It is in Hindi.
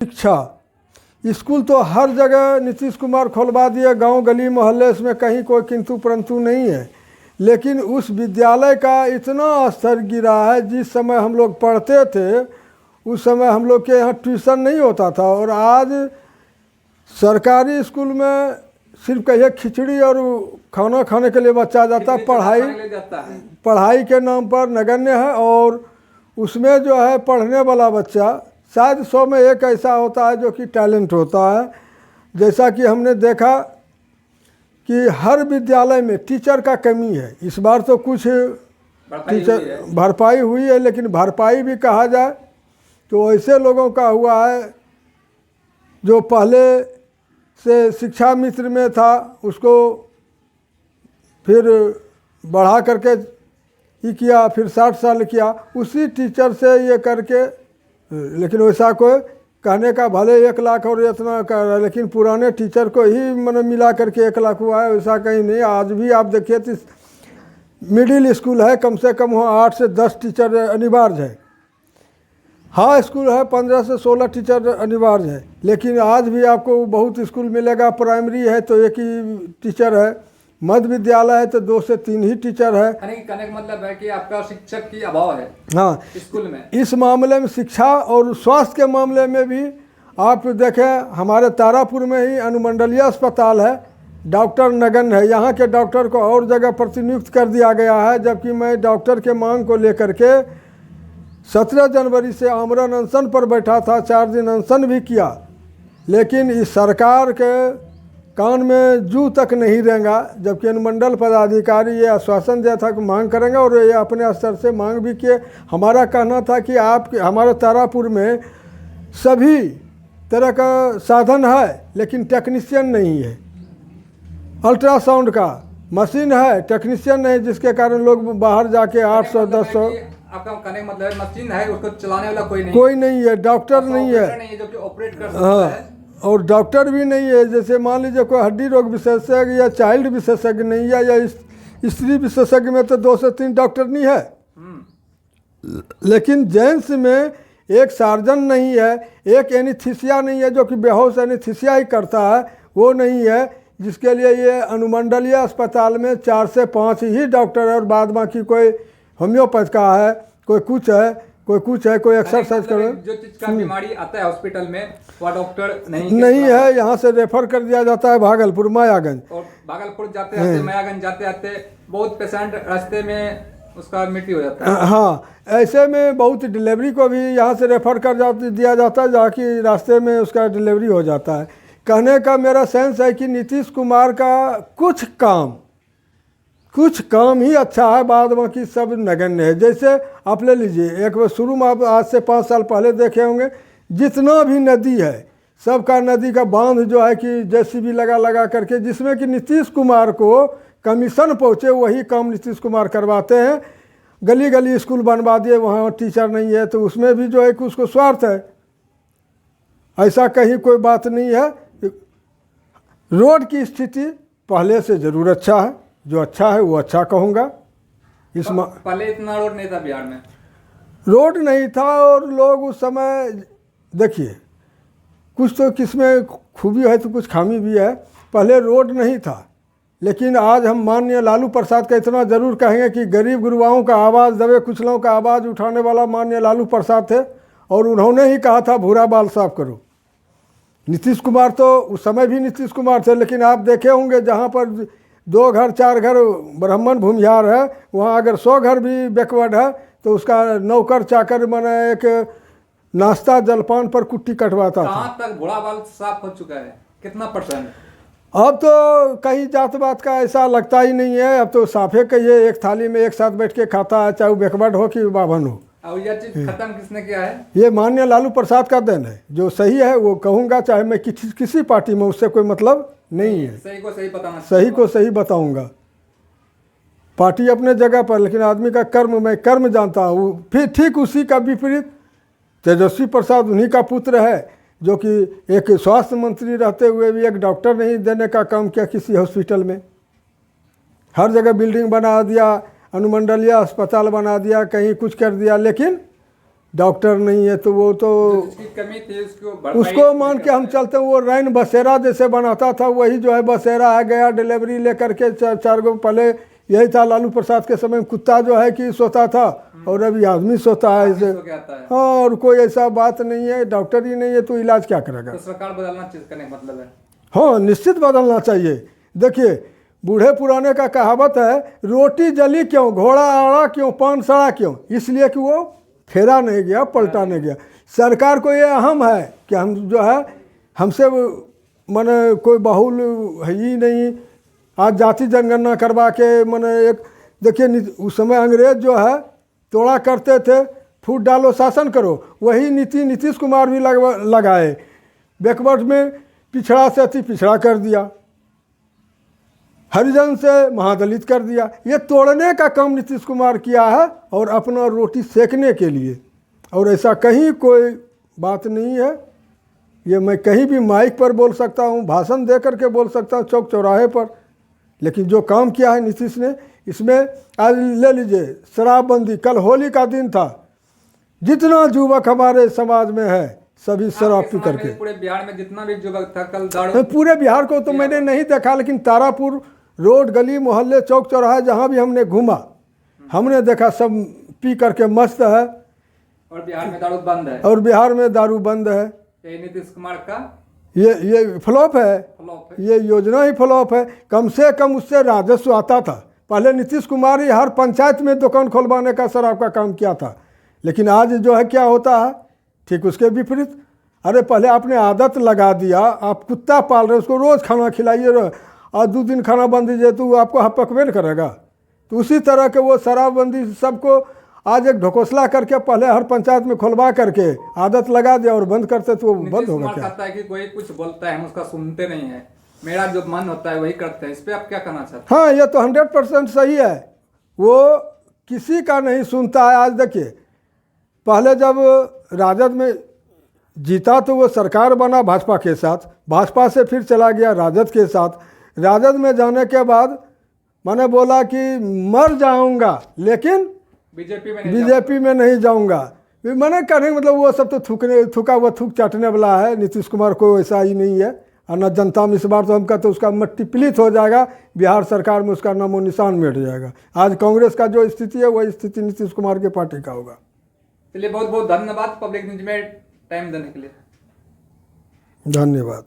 शिक्षा स्कूल तो हर जगह नीतीश कुमार खोलवा दिए, गांव गली मोहल्ले, इसमें कहीं कोई किंतु परंतु नहीं है। लेकिन उस विद्यालय का इतना स्तर गिरा है, जिस समय हम लोग पढ़ते थे उस समय हम लोग के यहाँ ट्यूशन नहीं होता था, और आज सरकारी स्कूल में सिर्फ कहिए खिचड़ी और खाना खाने के लिए बच्चा जाता है। पढ़ाई के नाम पर नगण्य है, और उसमें जो है पढ़ने वाला बच्चा शायद 100 में एक ऐसा होता है जो कि टैलेंट होता है। जैसा कि हमने देखा कि हर विद्यालय में टीचर का कमी है। इस बार तो कुछ टीचर भरपाई हुई है, लेकिन भरपाई भी कहा जाए तो ऐसे लोगों का हुआ है जो पहले से शिक्षा मित्र में था, उसको फिर बढ़ा करके ही किया, फिर 60 साल किया उसी टीचर से ये करके। लेकिन वैसा कोई कहने का भले 1 लाख और इतना कर रहा है, लेकिन पुराने टीचर को ही मतलब मिला करके 1 लाख हुआ है, वैसा कहीं नहीं। आज भी आप देखिए तो मिडिल स्कूल है, कम से कम वहाँ 8 से 10 टीचर अनिवार्य है। हाई स्कूल है 15 से 16 टीचर अनिवार्य है, लेकिन आज भी आपको बहुत स्कूल मिलेगा। प्राइमरी है तो 1 ही टीचर है, मध्य विद्यालय है तो 2 से 3 ही टीचर है। कहने का मतलब है कि आपका शिक्षक की अभाव है हाँ स्कूल में। इस मामले में शिक्षा और स्वास्थ्य के मामले में भी आप देखें, हमारे तारापुर में ही अनुमंडलीय अस्पताल है, डॉक्टर नगण्य है। यहाँ के डॉक्टर को और जगह प्रतिनियुक्त कर दिया गया है, जबकि मैं डॉक्टर के मांग को लेकर के 17 जनवरी से आमरण अनशन पर बैठा था, 4 दिन अनशन भी किया, लेकिन इस सरकार के कान में जू तक नहीं रहेगा। जबकि अनुमंडल पदाधिकारी ये आश्वासन दिया था कि मांग करेंगे, और ये अपने स्तर से मांग भी किए। हमारा कहना था कि आप हमारे तारापुर में सभी तरह का साधन है, लेकिन टेक्नीशियन नहीं है। अल्ट्रासाउंड का मशीन है, टेक्नीशियन नहीं, जिसके कारण लोग बाहर जाके 800 1000। आपका कहने का मतलब मशीन है, उसको चलाने वाला कोई नहीं है, डॉक्टर नहीं है, जो कि ऑपरेट कर सकता है। और डॉक्टर भी नहीं है। जैसे मान लीजिए कोई हड्डी रोग विशेषज्ञ या चाइल्ड विशेषज्ञ नहीं है, या स्त्री विशेषज्ञ में तो 2 से 3 डॉक्टर नहीं है, लेकिन जेंट्स में एक सर्जन नहीं है, एक एनेस्थीसिया नहीं है, जो कि बेहोश एनेस्थीसिया ही करता है, वो नहीं है। जिसके लिए ये अनुमंडलीय अस्पताल में 4 से 5 ही डॉक्टर है, और बाद बाकी कोई होम्योपैथ का है, कोई कुछ है, कोई एक्सरसाइज करो। जो चीज का बीमारी आता है हॉस्पिटल में वह डॉक्टर नहीं है, यहाँ से रेफर कर दिया जाता है भागलपुर मायागंज, और भागलपुर जाते आते मायागंज जाते आते बहुत पेशेंट रास्ते में उसका मृत्यु हो जाता है। हाँ, ऐसे में बहुत डिलीवरी को भी यहाँ से रेफर कर दिया जाता है, जहाँ की रास्ते में उसका डिलीवरी हो जाता है। कहने का मेरा सेंस है कि नीतीश कुमार का कुछ काम ही अच्छा है, बाद बाकी सब नगण्य है। जैसे आप ले लीजिए, एक बार शुरू में आप आज से 5 साल पहले देखे होंगे, जितना भी नदी है सबका नदी का बांध जो है कि जेसीबी लगा करके, जिसमें कि नीतीश कुमार को कमीशन पहुँचे, वही काम नीतीश कुमार करवाते हैं। गली गली स्कूल बनवा दिए, वहाँ टीचर नहीं है, तो उसमें भी जो है कि उसको स्वार्थ है। ऐसा कहीं कोई बात नहीं है। रोड की स्थिति पहले से ज़रूर अच्छा है, जो अच्छा है वो अच्छा कहूँगा। पहले इतना रोड नहीं था बिहार में, रोड नहीं था, और लोग उस समय देखिए, कुछ तो किसमें खूबी है तो कुछ खामी भी है। पहले रोड नहीं था, लेकिन आज हम माननीय लालू प्रसाद का इतना ज़रूर कहेंगे कि गरीब गुरुआओं का आवाज़, दबे कुचलों का आवाज़ उठाने वाला माननीय लालू प्रसाद थे, और उन्होंने ही कहा था भूरा बाल साफ करो। नीतीश कुमार तो उस समय भी नीतीश कुमार थे, लेकिन आप देखे होंगे जहाँ पर 2 घर 4 घर ब्राह्मण भूमिहार है, वहाँ अगर 100 घर भी बैकवर्ड है तो उसका नौकर चाकर माने एक नाश्ता जलपान पर कुट्टी कटवाता था। कहाँ तक बूढ़ा बाल साफ हो चुका है, कितना %? अब तो कहीं जात बात का ऐसा लगता ही नहीं है। अब तो साफे कहिए, एक थाली में एक साथ बैठ के खाता है, चाहे वो बैकवर्ड हो कि बाभन हो। और यह चीज खत्म किसने किया है? ये माननीय लालू प्रसाद का देन है। जो सही है वो कहूँगा, चाहे मैं किसी पार्टी में, उससे कोई मतलब नहीं है। सही को सही बताना, सही को सही बताऊंगा। पार्टी अपने जगह पर, लेकिन आदमी का कर्म, मैं कर्म जानता हूँ। फिर ठीक उसी का विपरीत तेजस्वी प्रसाद उन्हीं का पुत्र है, जो कि एक स्वास्थ्य मंत्री रहते हुए भी एक डॉक्टर नहीं देने का काम किया किसी हॉस्पिटल में। हर जगह बिल्डिंग बना दिया, अनुमंडलीय अस्पताल बना दिया, कहीं कुछ कर दिया, लेकिन डॉक्टर नहीं है तो वो तो जिसकी कमी थी उसको भरपाई उसको मान के हम चलते हैं। वो रैन बसेरा जैसे बनाता था वही जो है बसेरा है, गया डिलीवरी लेकर के चार गो। पहले यही था लालू प्रसाद के समय में, कुत्ता जो है कि सोता था और अभी आदमी सोता है इसे। सो के आता है। हाँ, और कोई ऐसा बात नहीं है, डॉक्टर ही नहीं है तो इलाज क्या करेगा। तो सरकार बदलना चीज करने का मतलब है। हाँ, निश्चित बदलना चाहिए। देखिए, बूढ़े पुराने का कहावत है, रोटी जली क्यों, घोड़ा आड़ा क्यों, पान सड़ा क्यों, इसलिए कि वो फेरा नहीं गया, पलटा नहीं गया। सरकार को ये अहम है कि हम जो है हमसे माने कोई बाहुल है ही नहीं। आज जाति जनगणना करवा के माने एक देखिए, उस समय अंग्रेज जो है तोड़ा करते थे, फूट डालो शासन करो, वही नीति नीतीश कुमार भी लगाए। बैकवर्ड में पिछड़ा से अति पिछड़ा कर दिया, हरिजन से महादलित कर दिया। ये तोड़ने का काम नीतीश कुमार किया है और अपना रोटी सेकने के लिए। और ऐसा कहीं कोई बात नहीं है। ये मैं कहीं भी माइक पर बोल सकता हूँ, भाषण दे करके बोल सकता हूँ, चौक चौराहे पर। लेकिन जो काम किया है नीतीश ने, इसमें आज ले लीजिए शराबबंदी, कल होली का दिन था, जितना युवक हमारे समाज में है सभी शराब पी करके। पूरे बिहार में जितना भी युवक था कल दारू, पूरे बिहार को तो मैंने नहीं देखा, लेकिन तारापुर रोड, गली मोहल्ले, चौक चौराहा जहाँ भी हमने घूमा, हमने देखा सब पी करके मस्त है। और बिहार में दारू बंद है। और बिहार में दारू बंद है। ये नीतीश कुमार का ये फ्लॉप है। फ्लॉप है। ये योजना ही फ्लॉप है। कम से कम उससे राजस्व आता था। पहले नीतीश कुमार ही हर पंचायत में दुकान खुलवाने का शराब का काम किया था। लेकिन आज जो है क्या होता है, ठीक उसके विपरीत। अरे पहले आपने आदत लगा दिया, आप कुत्ता पाल रहे, उसको रोज़ खाना खिलाइए और 2 दिन खाना बंद दीजिए तो वो आपको पकवे न करेगा। तो उसी तरह के वो शराबबंदी सबको आज एक ढकोसला करके पहले हर पंचायत में खुलवा करके आदत लगा दिया और बंद करते तो वो बंद होगा क्या। कहता है कि कोई कुछ बोलता है हम उसका सुनते नहीं है, मेरा जो मन होता है वही करते हैं। इस पे आप क्या कहना चाहते हैं? हाँ, ये तो 100% सही है। वो किसी का नहीं सुनता है। आज देखिए, पहले जब राजद में जीता तो वो सरकार बना भाजपा के साथ, भाजपा से फिर चला गया राजद के साथ। राजद में जाने के बाद मैंने बोला कि मर जाऊंगा लेकिन बीजेपी में नहीं जाऊंगा। मैंने कहने मतलब वो सब तो थूका हुआ थूक चाटने वाला है। नीतीश कुमार को वैसा ही नहीं है। और न जनता में इस बार तो हम कहते उसका मट्टी प्लीत हो जाएगा, बिहार सरकार में उसका नामो निशान मिट जाएगा। आज कांग्रेस का जो स्थिति है वही स्थिति नीतीश कुमार के पार्टी का होगा। चलिए, बहुत बहुत धन्यवाद पब्लिक न्यूज में टाइम देने के लिए। धन्यवाद।